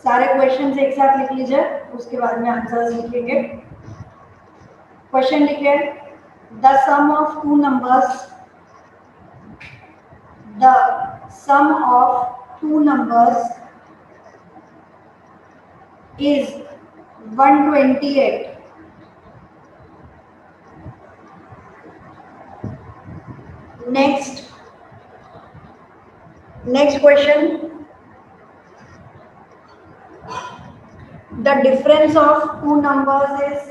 सारे क्वेश्चंस एक साथ लिख लीजिए, उसके बाद में आंसर्स लिखेंगे। क्वेश्चन लिखिए, the sum of two numbers, the sum of two numbers is 128. Next question. The difference of two numbers is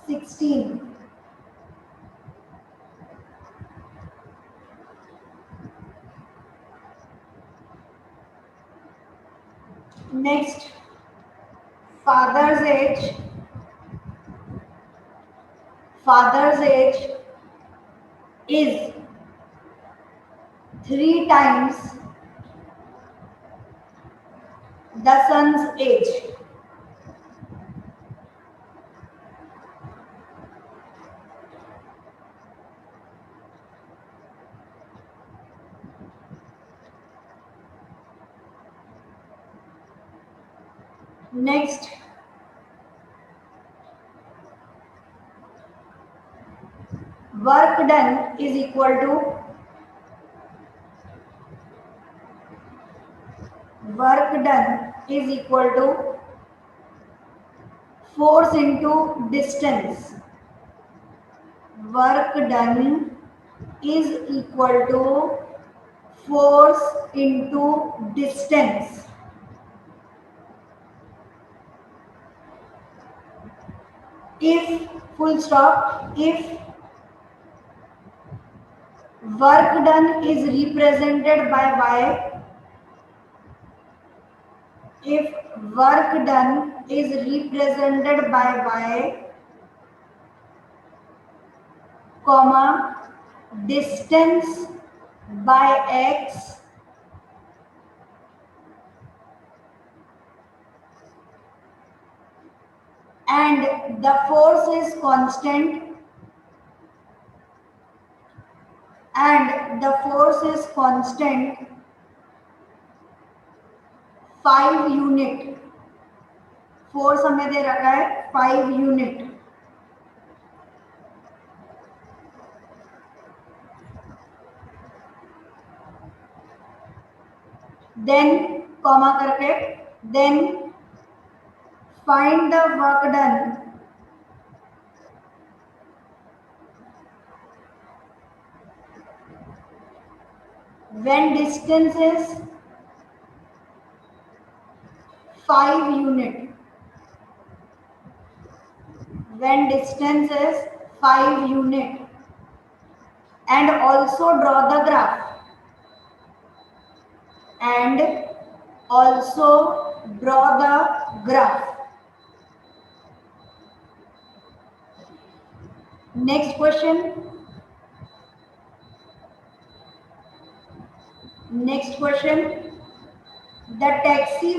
16. Next, father's age is 3 times the son's age. Next, work done is equal to force into distance. Work done is equal to force into distance. If full stop, if work done is represented by y, if work done is represented by y, comma, distance by x, and the force is constant, and the force is constant 5 unit, force हमें दे रखा है 5 unit. Then comma करके, then find the work done when distance is 5 unit, when distance is 5 unit, and also draw the graph, and also draw the graph. Next question. Next question. The taxi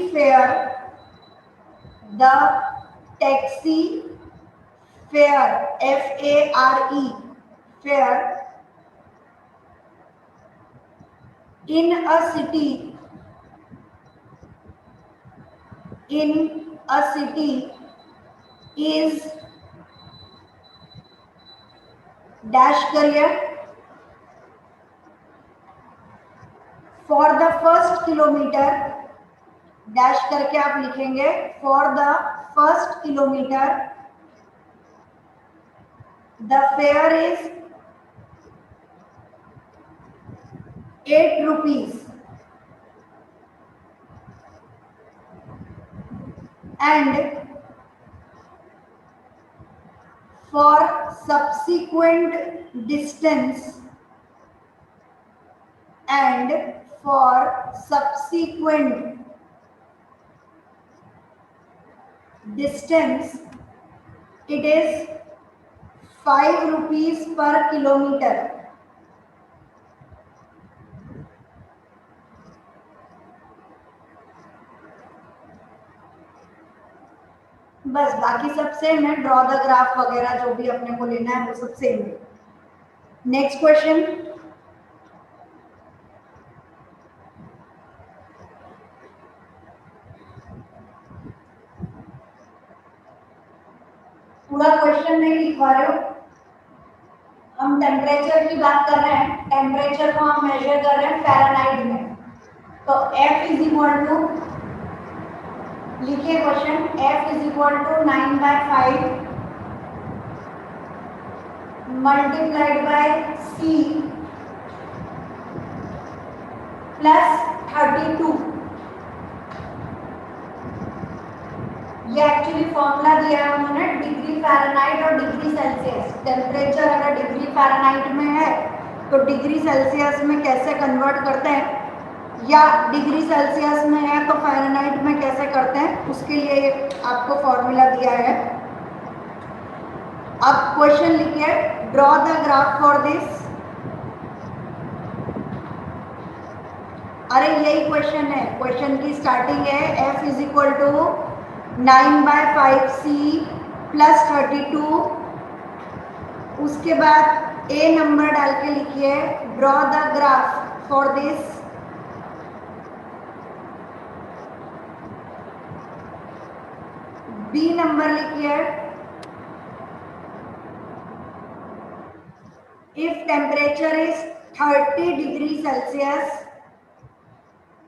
fare F-A-R-E, fare in a city is dash करिए, for the first kilometer, dash करके आप लिखेंगे for the first kilometer the fare is 8 rupees, and for subsequent distance, and for subsequent distance it is 5 rupees per kilometer. बस बाकी सब same है, draw the graph वगैरह जो भी अपने को लेना है वो सब सेम है। नेक्स्ट क्वेश्चन, पूरा क्वेश्चन नहीं लिखवा रहे हो, हम टेम्परेचर की बात कर रहे हैं, टेम्परेचर को हम मेजर कर रहे हैं फ़ारेनहाइट में। तो F इज इक्वल टू, लिखिए question, F is equal to 9/5 multiplied by C plus 32। ये एक्चुअली फॉर्मूला दिया है उन्होंने डिग्री फ़ारेनहाइट और डिग्री सेल्सियस। टेम्परेचर अगर डिग्री फ़ारेनहाइट में है तो डिग्री सेल्सियस में कैसे कन्वर्ट करते हैं, या डिग्री सेल्सियस में है तो फ़ारेनहाइट में कैसे करते हैं, उसके लिए आपको फॉर्मूला दिया है। अब क्वेश्चन लिखिए, draw the graph for this. अरे यही क्वेश्चन है, क्वेश्चन की स्टार्टिंग है F is equal to 9/5C plus 32। उसके बाद A नंबर डाल के लिखिए, draw the graph for this. B number लिखिए, if temperature is 30 degree Celsius.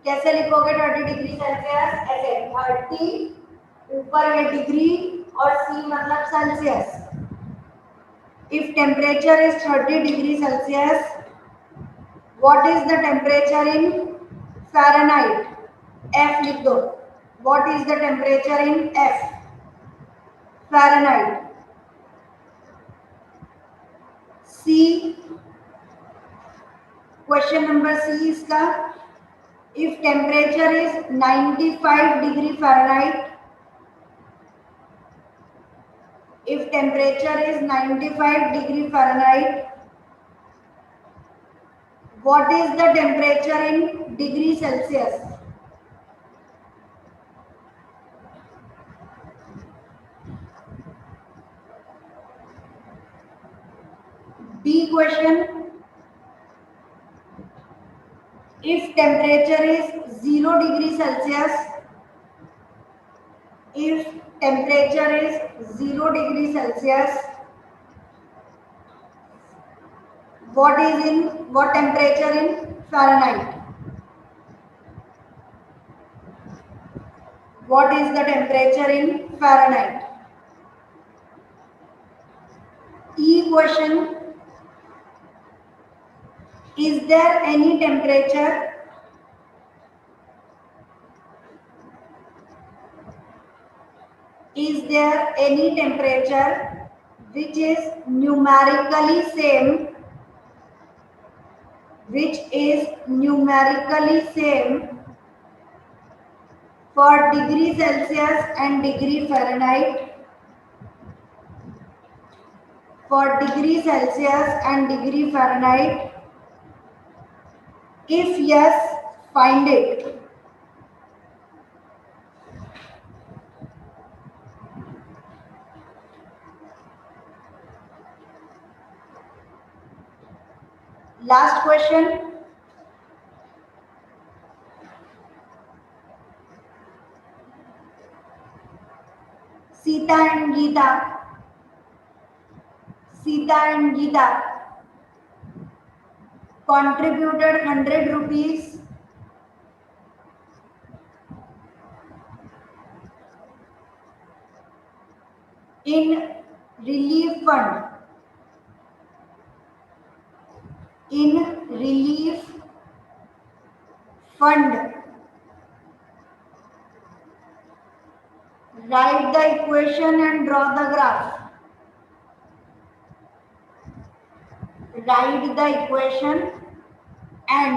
कैसे लिखोगे 30 डिग्री सेल्सियस, ऐसे 30 ऊपर ये डिग्री और C मतलब Celsius. If temperature is 30 degree Celsius, what is the temperature in Fahrenheit, F लिख दो। What is the temperature in F Fahrenheit. C, question number C इसका, if temperature is 95 degree Fahrenheit, if temperature is 95 degree Fahrenheit, what is the temperature in degree Celsius? B question, if temperature is 0 degree Celsius, if temperature is 0 degree Celsius, what temperature in Fahrenheit? What is the temperature in Fahrenheit? E question, is there any temperature which is numerically same for degree Celsius and degree Fahrenheit? For degree Celsius and degree Fahrenheit, if yes, find it. Last question. Sita and Geeta contributed 100 rupees in relief fund. Write the equation and draw the graph. Write the equation and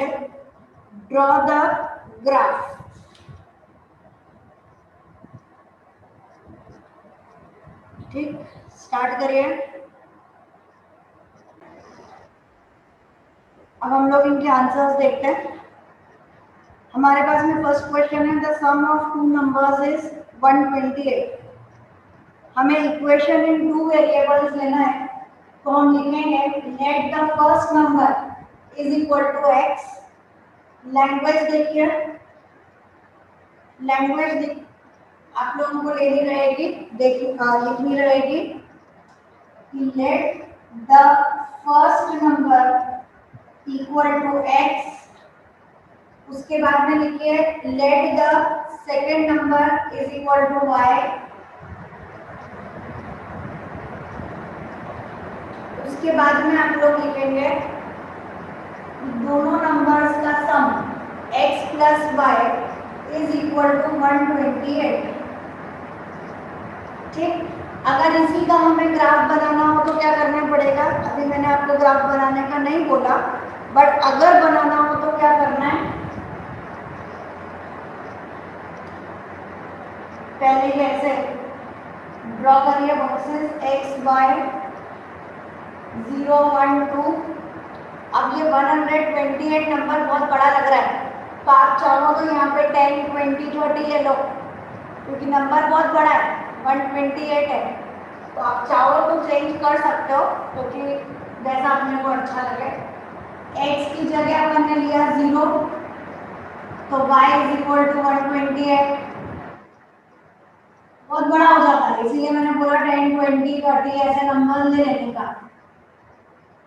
draw the graph. ठीक, start करिए। अब हम लोग इनके answers देखते हैं। हमारे पास में फर्स्ट क्वेश्चन है, the sum of two numbers is 128। हमें इक्वेशन इन टू वेरिएबल्स लेना है, तो हम लिखेंगे let the first number is equal to x। Language देखिए, लैंग्वेज आप लोगों को लेनी रहेगी, लिखनी रहेगी। कि let the first number equal to x, उसके बाद में लिखिए let the second number is equal to y, उसके बाद में आप लोग लिखेंगे दोनों नंबर्स का sum x plus y is equal to 128। ठीक, अगर इसी का हमें ग्राफ बनाना हो तो क्या करना पड़ेगा, अभी मैंने आपको ग्राफ बनाने का नहीं बोला, बट अगर बनाना हो तो क्या करना है, पहले कैसे ड्रॉ करिए बॉक्सेस x y 0 1 2। अब ये 128 नंबर बहुत बड़ा लग रहा है, तो आप चाहो तो यहाँ पे 10 20 30 ले लो, क्योंकि नंबर बहुत बड़ा है, 128 है, तो आप चाहो तो चेंज कर सकते हो, क्योंकि जैसा अपने को अच्छा लगे। x की जगह अपन ने लिया 0, तो y इज इक्वल टू 128, बहुत बड़ा हो जाता है, इसीलिए मैंने बोला 10 20 30 ऐसे नंबर ले लेने का।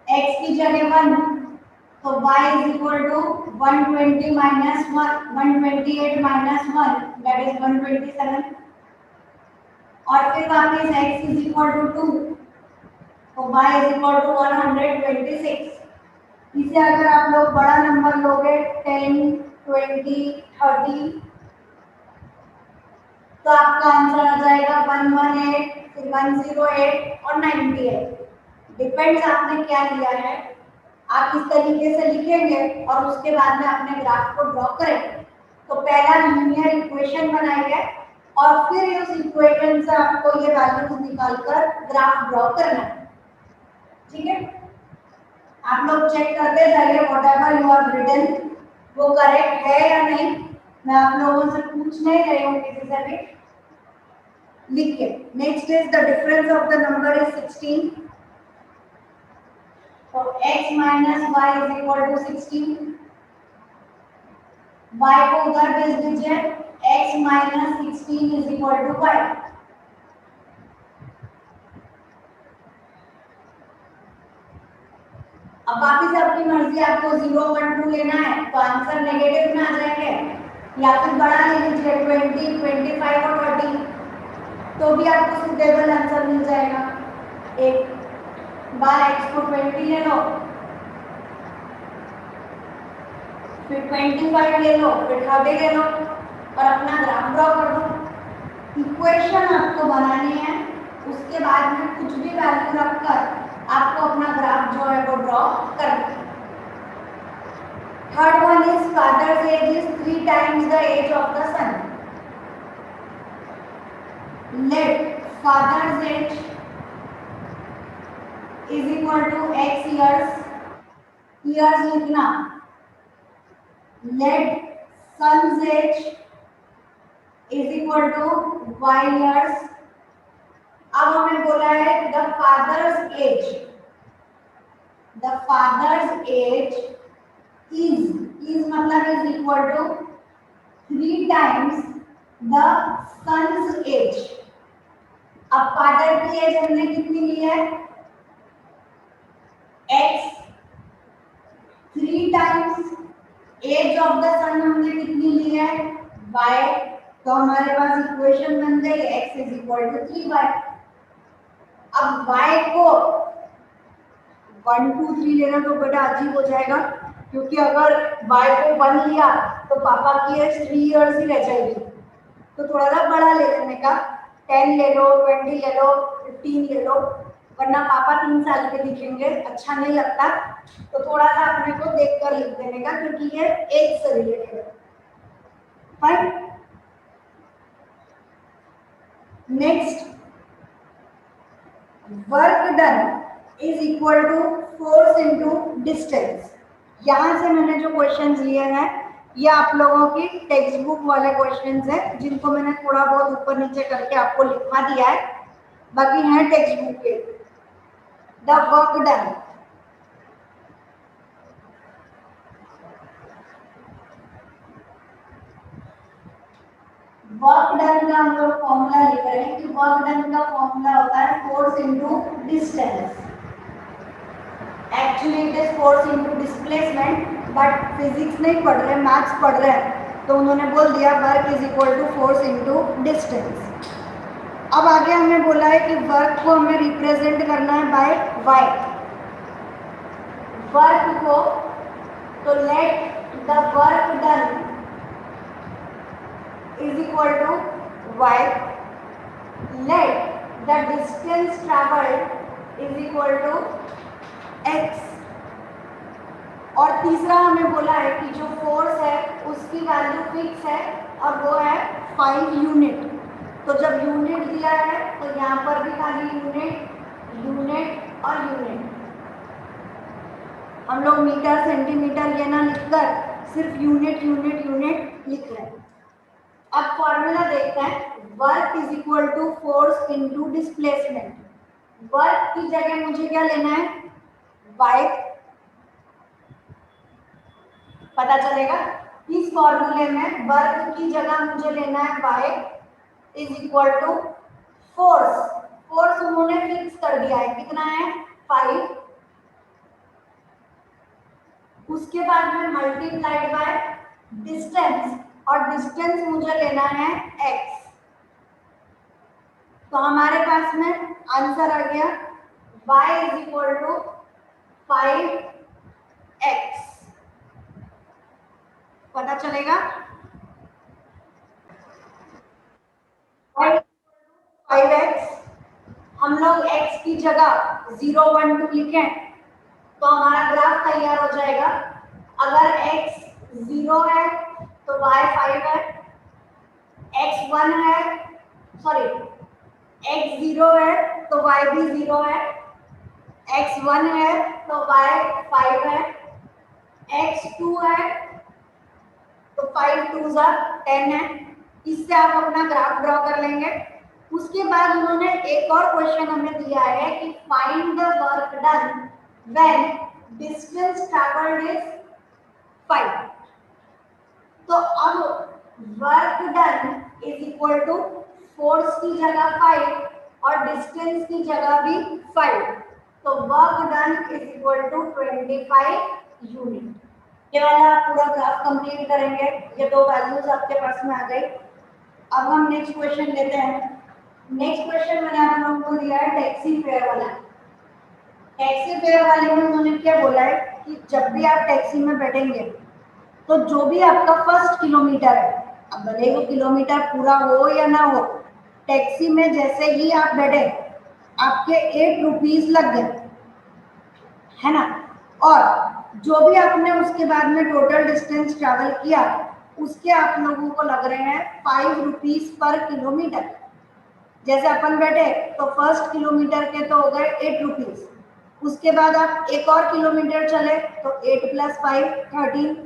x की जगह 1, तो y is equal to 120 minus 1, 128 minus 1 that is 127, और फिर वापस x इज इक्वल टू 2, तो y इज इक्वल टू 126। इसे अगर आप लोग बड़ा नंबर लोगे 10 20 30, तो आपका आंसर आ जाएगा 118, फिर 108 और 98, डिपेंड्स आपने क्या लिया है। आप इस तरीके से लिखेंगे और उसके बाद में अपने ग्राफ को ड्रॉ करेंगे। तो पहला लीनियर इक्वेशन बनाएंगे और फिर उस इक्वेशन से आपको ये वैल्यूज निकालकर ग्राफ ड्रॉ करना है। ठीक है, आप लोग चेक करते जाइए whatever you are written वो करेक्ट है या नहीं। मैं आप लोगों से पूछ नहीं रही हूँ किसी से भी, लिखिए। Next is the difference of the number is 16, तो x minus y is equal to 16, y को उधर भेज दीजिए, x minus 16 is equal to y। अब वापिस आपकी मर्जी, आपको 0 1 2 लेना है तो आंसर नेगेटिव में आ जाएंगे, या फिर बड़ा ले लीजिए 20 25 और 30, तो भी आपको सुटेबल आंसर मिल जाएगा। एक बार x को 20 ले लो, फिर 25 ले लो, फिर 30 ले लो और अपना ग्राफ ड्रॉ कर दो। इक्वेशन आपको बनानी है, उसके बाद में कुछ भी वैल्यू रखकर आपको अपना ग्राफ जो है वो ड्रॉ करना है। Third one is father's age is 3 times the age of the son. Let father's age is equal to x years, years लिखना, let son's age is equal to y years। अब हमें बोला है the father's age, the father's age is मतलब is equal to 3 times the son's age। अब father की age हमने कितनी ली है x, 3 times age of the son हमने कितनी ली है y, तो हमारे पास इक्वेशन बन गई x is equal to 3y। अब y को 1 2 3 लेना तो बेटा अजीब हो जाएगा, क्योंकि अगर y को 1 लिया तो पापा की एज 3 इयर्स ही रह जाएगी, तो थोड़ा सा बड़ा ले लेने का, 10 ले लो 20 ले लो 15 ले लो, वरना पापा 3 साल के दिखेंगे, अच्छा नहीं लगता, तो थोड़ा सा अपने को देख कर लिख देने का, क्योंकि ये एज से रिलेटेड है। Fine, next work done is equal to force into distance. यहाँ से मैंने जो क्वेश्चंस लिए हैं ये आप लोगों की टेक्स्ट बुक वाले क्वेश्चंस हैं, जिनको मैंने थोड़ा बहुत ऊपर नीचे करके आपको लिखवा दिया है, बाकी हैं टेक्स्ट बुक के। The work done, work done का हम लोग फॉर्मूला लिख रहे हैं कि वर्क डन का फॉर्मूला होता है force into distance. Actually it is force into displacement, but physics नहीं पढ़ रहे, मैथ्स पढ़ रहे हैं, तो उन्होंने बोल दिया work is equal to force into distance. अब आगे हमने बोला है कि वर्क को हमें रिप्रेजेंट करना है बाय वाई। वर्क को, तो let the work done is equal to y, let the distance traveled is equal to x, और तीसरा हमें बोला है कि जो फोर्स है उसकी वैल्यू फिक्स है और वो है 5 यूनिट। तो जब यूनिट दिया है तो यहाँ पर भी खाली यूनिट यूनिट और यूनिट, हम लोग मीटर सेंटीमीटर ये ना लिखकर सिर्फ यूनिट यूनिट यूनिट लिख रहे हैं। अब फॉर्मूला देखते हैं, work is equal to force into displacement. Work की जगह मुझे क्या लेना है, वाई, पता चलेगा इस फॉर्मूले में वर्क की जगह मुझे लेना है y is equal to force. Force उन्होंने फिक्स कर दिया है, कितना है 5, उसके बाद में मल्टीप्लाइड बाय डिस्टेंस, और डिस्टेंस मुझे लेना है x। तो हमारे पास में आंसर आ गया y is equal to 5x। पता चलेगा 5x, हम लोग x की जगह 0 1 2 लिखें तो हमारा ग्राफ तैयार हो जाएगा। अगर x 0 है तो y 5 है, x 1 है, सॉरी x 0 है तो y भी 0 है, x 1 है तो y 5 है, x 2 है तो 5 2 10 है। इससे आप अपना ग्राफ ड्रॉ कर लेंगे। उसके बाद उन्होंने एक और क्वेश्चन हमें दिया है कि find the work done when distance travelled is 5। तो अब work done is equal to force की जगह 5 और डिस्टेंस की जगह भी 5, तो work done is equal to 25 unit. ये वाला आप पूरा ग्राफ कंप्लीट करेंगे, ये दो वैल्यूज आपके पास में आ गई। अब हम नेक्स्ट क्वेश्चन लेते हैं। नेक्स्ट क्वेश्चन मैंने आप लोगों को दिया है टैक्सी फेयर वाला। टैक्सी फेयर वाले में उन्होंने क्या बोला है कि जब भी आप टैक्सी में बैठेंगे तो जो भी आपका फर्स्ट किलोमीटर है, अब भले वो किलोमीटर पूरा हो या ना हो, टैक्सी में जैसे ही आप बैठे आपके 8 रुपीज लग गए, है ना, और जो भी आपने उसके बाद में टोटल डिस्टेंस ट्रैवल किया उसके आप लोगों को लग रहे हैं 5 रुपीज पर किलोमीटर। जैसे अपन बैठे तो फर्स्ट किलोमीटर के तो हो गए 8 रुपीज, उसके बाद आप एक और किलोमीटर चले तो 8 + 5 13,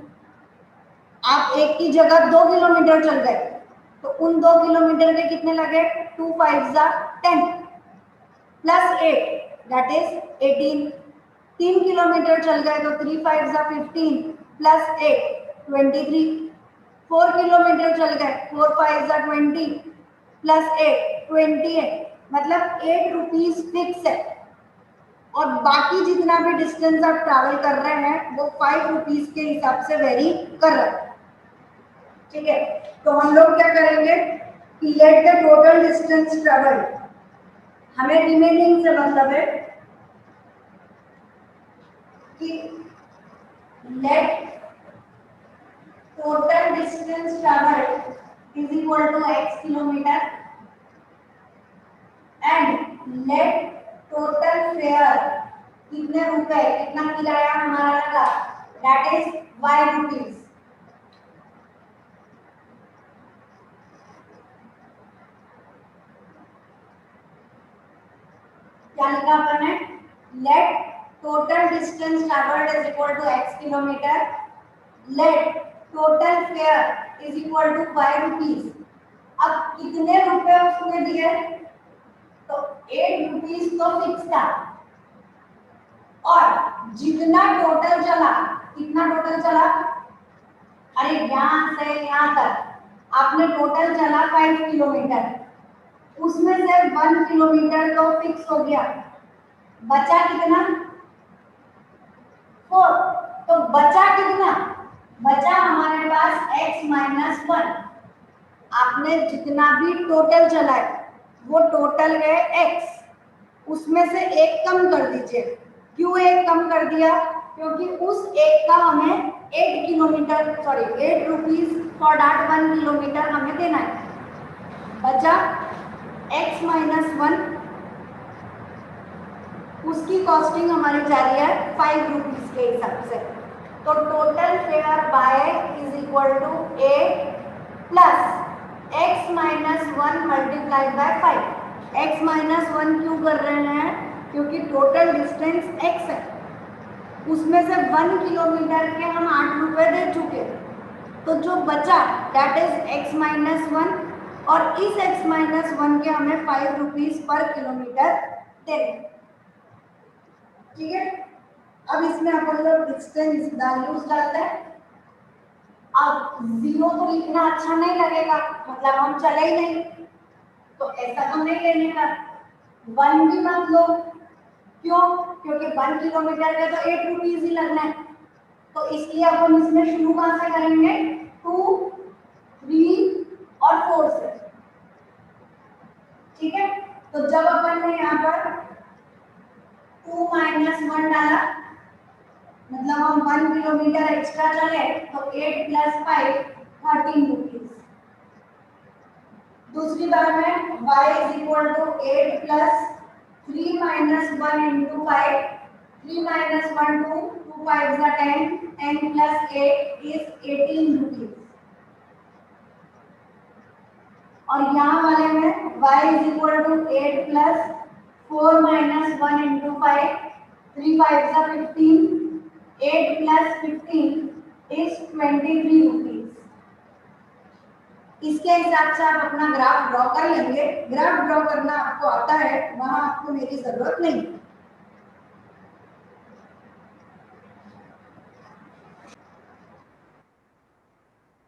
आप एक की जगह 2 किलोमीटर चल गए तो उन 2 किलोमीटर के कितने लगे, 2 5 10 प्लस 8 दैट इज 18। 3 किलोमीटर चल गए तो 3 5 15 प्लस 8 23। 4 किलोमीटर चल गए 4 5 20 प्लस 8 28, मतलब 8 रुपीज फिक्स है और बाकी जितना भी डिस्टेंस आप ट्रैवल कर रहे हैं वो 5 रुपीज के हिसाब से वेरी कर रहे हैं। ठीक है, तो हम लोग क्या करेंगे कि let the total distance travel, हमें रिमेनिंग से मतलब है कि let total distance travel is equal to x kilometre and let total fare कितने रुपए, कितना किराया हमारा लगा, दैट इज y रुपीज। क्या लिखा अपन ने, let total distance travelled is equal to x kilometre, let total fare is equal to y rupees. अब कितने रुपए उसने दिए, तो 8 रुपीज तो फिक्स था और जितना टोटल चला, कितना टोटल चला, अरे यहाँ से यहाँ तक आपने टोटल चला 5 किलोमीटर, उसमें से 1 किलोमीटर तो फिक्स हो गया, बचा कितना 4। तो बचा कितना, बचा हमारे पास x माइनस 1। आपने जितना भी टोटल चलाए वो टोटल है x, उसमें से एक कम कर दीजिए। क्यों एक कम कर दिया, क्योंकि उस एक का हमें 8 kilometre sorry 8 rupees for that 1 kilometre हमें देना है। बचा x माइनस 1, उसकी कॉस्टिंग हमारी जा रही है 5 रुपीज के हिसाब से। तो total fare by is equal to 8 plus x minus 1 multiplied by 5। x minus 1 क्यों कर रहे हैं, क्योंकि टोटल डिस्टेंस x है, उसमें से 1 किलोमीटर के हम 8 रुपए दे चुके, तो जो बचा दैट इज x माइनस 1, और इस x माइनस 1 के हमें 5 रुपीज पर किलोमीटर देने। ठीक है, अब इसमें अपन लोग डिस्टेंस वैल्यूज डालते हैं। अब 0 तो लिखना अच्छा नहीं लगेगा, मतलब हम चले ही नहीं, तो ऐसा तो नहीं लेने का। 1 भी मत लो, क्यों, क्योंकि 1 किलोमीटर का तो 8 रुपीज ही लगना है। तो इसलिए अपन इसमें शुरू कहां से करेंगे, 2, 3 और 4 से। ठीक है, तो जब अपन ने यहाँ पर 2 माइनस 1 डाला, मतलब हम 1 किलोमीटर एक्स्ट्रा चले, तो 8 प्लस 5 13 रुपीज। दूसरी बार में y is equal to 8 plus 3 minus 1 into 5, 3 minus 1 2, 2 5 is 10, 10 plus 8 is 18 rupees. और यहाँ वाले में y is equal to 8 plus 4 minus 1 into 5, 3 5 is 15, 8 plus 15 is 23 rupees. इसके हिसाब से आप अपना ग्राफ ड्रॉ कर लेंगे। ग्राफ ड्रॉ करना आपको आता है, वहां आपको मेरी जरूरत नहीं।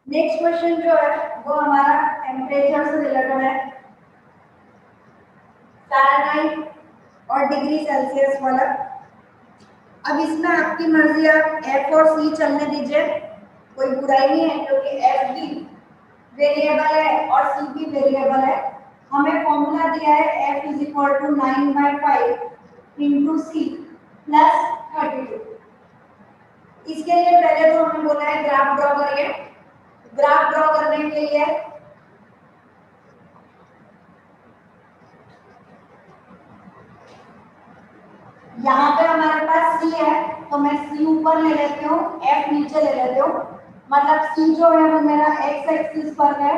नेक्स्ट क्वेश्चन जो है वो हमारा टेम्परेचर से रिलेटेड है, फ़ारेनहाइट और डिग्री सेल्सियस वाला। अब इसमें आपकी मर्जी, आप F और C चलने दीजिए, कोई बुराई नहीं है, क्योंकि F भी वेरिएबल है और C भी वेरिएबल है। हमें फॉर्मूला दिया है F is equal to 9/5 into C plus 32। इसके लिए पहले तो हमें बोला है ग्राफ ड्रॉ करिए। ग्राफ ड्रॉ करने के लिए यहाँ पे हमारे पास C है, तो मैं C ऊपर ले लेती हूँ, F नीचे ले लेती हूँ। मतलब C जो है वो मेरा x एक्सिस पर है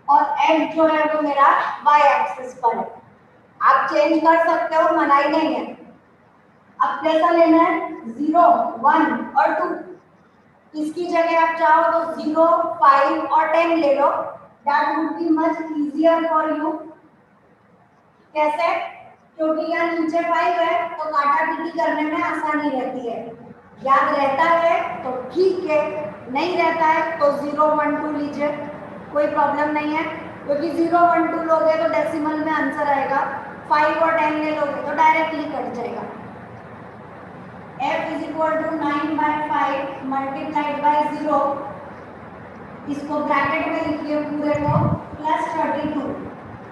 और F जो है वो मेरा y एक्सिस पर है। आप चेंज कर सकते हो, मनाही नहीं है। अब कैसा लेना है, 0, 1 और 2। इसकी जगह आप चाहो तो 0, 5 और 10 ले लो। That would be much easier for you. कैसे, क्योंकि यहाँ नीचे 5 है तो काटा पीटी करने में आसानी रहती है। याद रहता है तो ठीक है, नहीं रहता है तो 0, 1, 2 लीजिए, कोई प्रॉब्लम नहीं है। क्योंकि 0, 1, 2 लोगे तो डेसिमल में आंसर आएगा, 5 और 10 ले लोगे तो डायरेक्टली कट जाएगा। F is equal to 9/5 multiplied by 0, इसको ब्रैकेट में लिखिए पूरे को, प्लस 32।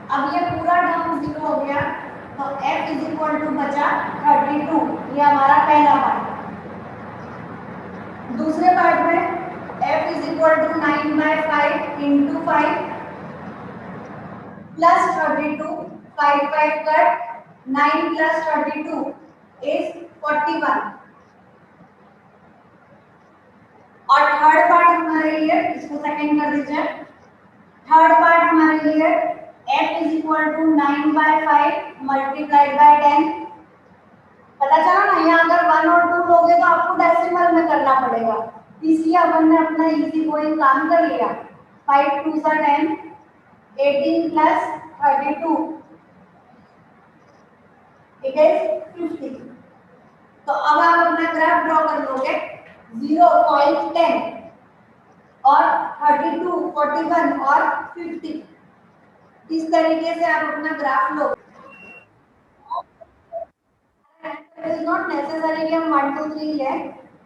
अब ये पूरा टर्म 0 हो गया, तो F इज इक्वल टू बचा 32। ये हमारा पहला पार्ट। दूसरे पार्ट में F is equal to 9/5 into 5 plus 32, 5 5 cut, 9 plus 32 is 41। और थर्ड पार्ट हमारे लिए, इसको सेकंड कर दीजिए, थर्ड पार्ट हमारे लिए F is equal to 9/5 multiplied by 10। पता चला ना, यहाँ अगर 1 और 2 लोगे तो आपको डेसिमल में करना पड़ेगा, इसलिए अपन ने अपना इजी गोइंग काम कर लिया। 5 2 सा 10, 18 प्लस 32 इट इज 50। तो अब आप अपना ग्राफ ड्रॉ कर लोगे। 0.10 और 32, 41 और 50। इस तरीके से आप अपना graph low. It is not necessary कि हम 1 2 3 लें।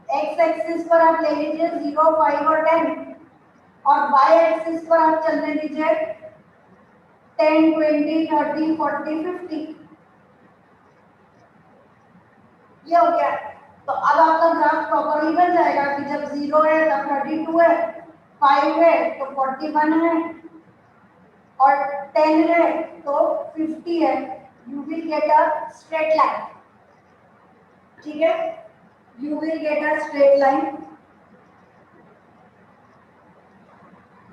एक्स एक्सिस पर आप ले लीजिए 0 5 और 10 और वाई एक्सिस पर आप चलने दीजिए 10 20 30 40 50। ये हो गया। तो अब आपका ग्राफ प्रॉपरली बन जाएगा कि जब 0 है तब 32 है, 5 है तो 41 है और 10 है तो 50 है। You will get a straight line. ठीक है, you will get a straight line.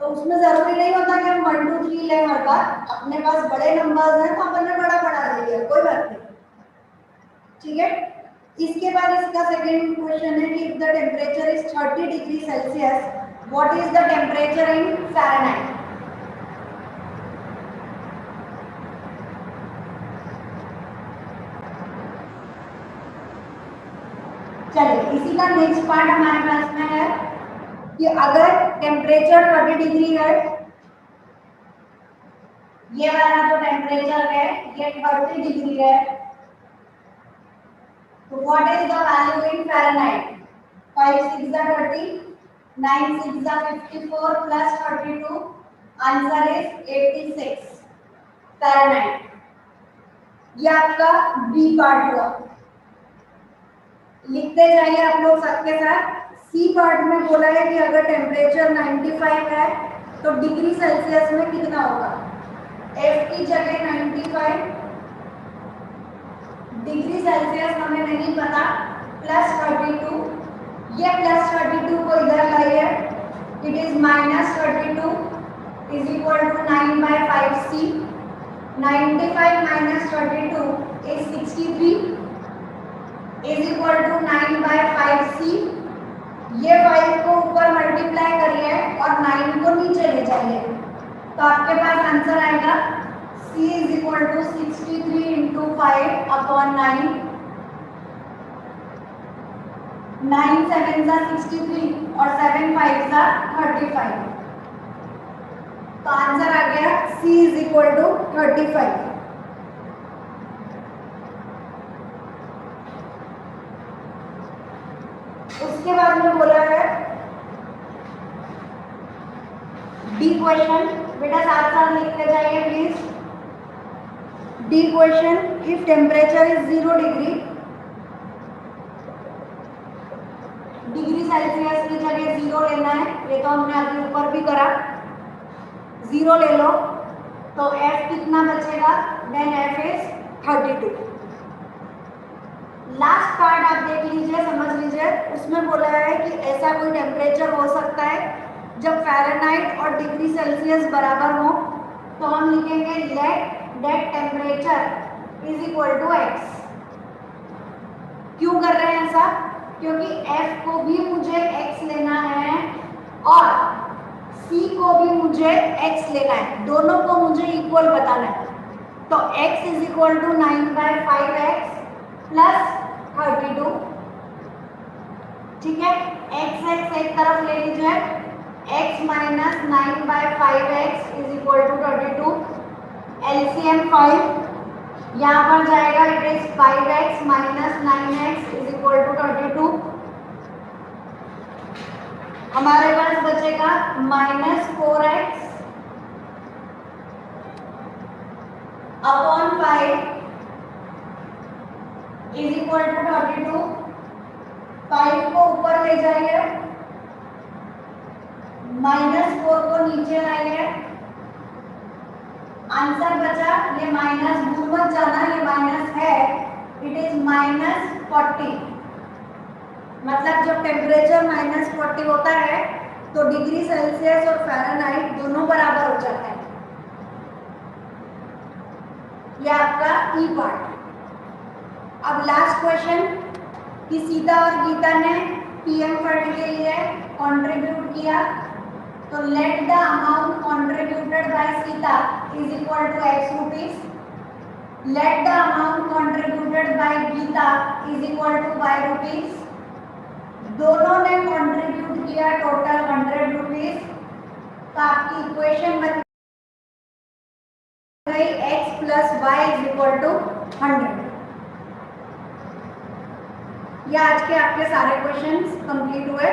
तो उसमें जरूरी नहीं होता कि हम 1 2 3 लें हर बार। अपने पास बड़े नंबर्स हैं तो अपन ने बड़ा बड़ा ले लिया, कोई बात नहीं। ठीक है, इसके बाद इसका सेकंड क्वेश्चन है कि if the temperature is 30 degree Celsius what is the temperature in Fahrenheit. चलिए, इसी का नेक्स्ट पार्ट हमारे पास में है कि अगर टेम्परेचर 30 डिग्री है, ये वाला जो टेम्परेचर है ये 30 डिग्री है, तो what is the value in Fahrenheit. 5 6 30, 9 6 54 plus 32, answer is 86 Fahrenheit. ये आपका बी पार्ट हुआ। लिखते जाइए आप लोग सबके साथ। सी पार्ट में बोला है कि अगर टेम्परेचर 95 है तो डिग्री सेल्सियस में कितना होगा। एफ की जगह 95 डिग्री सेल्सियस हमें नहीं पता, प्लस 32। ये प्लस 32 को इधर लाइए, it is minus 32 is equal to 9/5c। 95 minus 32 is 63 is equal to 9/5c। ये 5 को ऊपर मल्टीप्लाई करिए और 9 को नीचे ले जाइए, तो आपके पास आंसर आएगा c is equal to 63 into 5 upon 9। 9 7 जा 63 और 7 5 जा 35। तो आंसर आ गया c इज इक्वल टू 35। उसके बाद में बोला है डी क्वेश्चन। बेटा साथ साथ लिखते जाइए please. D question, if temperature is 0 degree, degree Celsius की जगह 0 लेना है, ये तो हमने अभी ऊपर भी करा। 0 ले लो तो F कितना बचेगा, then F is 32। Last part आप देख लीजिए, समझ लीजिए। उसमें बोला है कि ऐसा कोई टेम्परेचर हो सकता है जब फ़ारेनहाइट और डिग्री सेल्सियस बराबर हो, तो हम लिखेंगे let that temperature is equal to x। क्यों कर रहे हैं ऐसा, क्योंकि F को भी मुझे x लेना है और C को भी मुझे x लेना है, दोनों को मुझे इक्वल बताना है। तो x is equal to 9/5x plus 32। ठीक है, x एक तरफ ले लीजिए, x minus 9/5x is equal to 32। LCM 5 यहाँ पर जाएगा, it is 5x minus 9x is equal to 32। हमारे पास बचेगा -4x upon 5 is equal to 32। 5 को ऊपर ले जाइए, -4 को नीचे लाइए, आंसर बचा, ये माइनस दूर मत जाना, ये माइनस है, इट इज -40। मतलब जब टेम्परेचर -40 होता है तो डिग्री सेल्सियस और फ़ारेनहाइट दोनों बराबर हो जाते हैं। ये आपका ई पार्ट। अब लास्ट क्वेश्चन कि सीता और गीता ने पीएम फंड के लिए कंट्रीब्यूट किया, तो let the amount contributed by Sita is equal to x rupees. Let the amount contributed by Geeta is equal to y rupees. दोनों ने कंट्रीब्यूट किया टोटल 100 रुपीस। आपकी इक्वेशन बन गई x plus y is equal to 100। ये आज के आपके सारे क्वेश्चंस कंप्लीट हुए।